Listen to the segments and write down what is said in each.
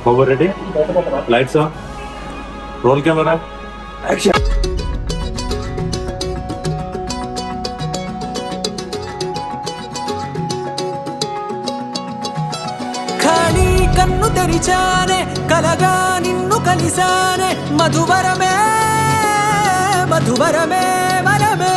Over ready? Lights on. Roll camera. Action. ఖాళీ కన్ను తెరిచానే కలగా నిన్ను కలిసానే మధువరమే మధువరమే వరమే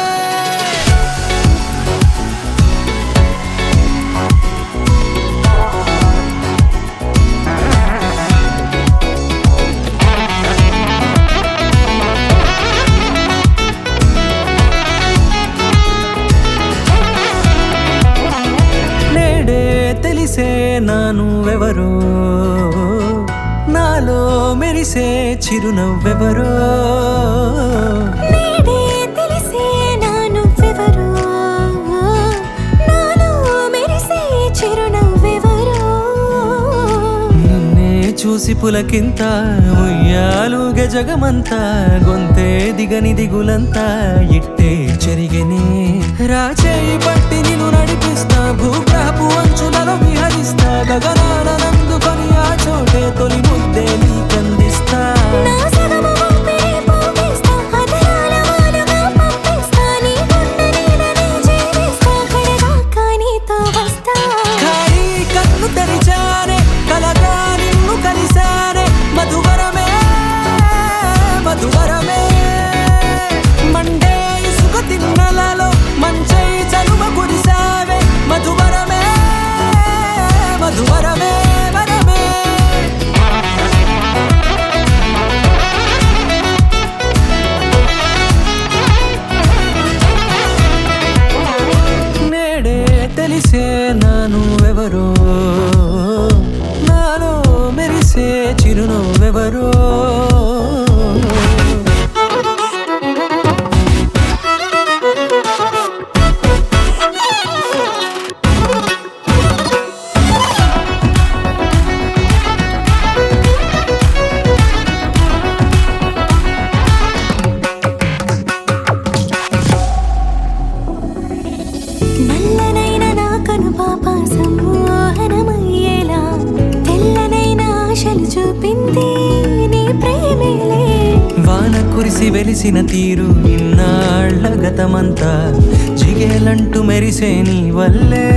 తెలిసే నానువెవరో నాలో మెరిసే చిరునవ్వెవరో నేడే తెలిసే నానువెవరో నాలో మెరిసే చిరునవ్వెవరో నిన్నే చూసి పులకింత ఉయ్యాలుగ జగమంతా గొంతే దిగని దిగులంతా ఇట్టే చెరిగనే రాచేయి పట్టి నిన్ను నడిపిస్తా భూగ్రహపు అంచులలో విహరిస్తా గగనాన నందుకొని ఆ చోటే తొలి ముద్దే నీకందిస్తా నా సగమ ఊపిరి పోగిస్తా అదరాల వాలుగా పంపిస్తా నీ గుండె నీడనే జీవిస్తా కడదాకా నీతో వస్తా ఖాళీ కన్ను తెరిచానే కలగా నిన్ను కలిసానే మధువరమే మధువరమే మండే ఇసుక తిన్నలలో మంచై చలువ కురిసావే మధువరమే మధువరమే వరమే నేడే తెలిసే నానువెవరో నాలో మెరిసే చిరునవ్వెవరో నల్లనైన నా కనుపాప సమ్మోహనమయ్యేలా తెల్లనైన ఆశలు చూపింది నీ ప్రేమేలే వాన కురిసి వెలిసిన తీరు ఇన్నాళ్ల గతమంతా జిగేలంటూ మెరిసే నీ వల్లే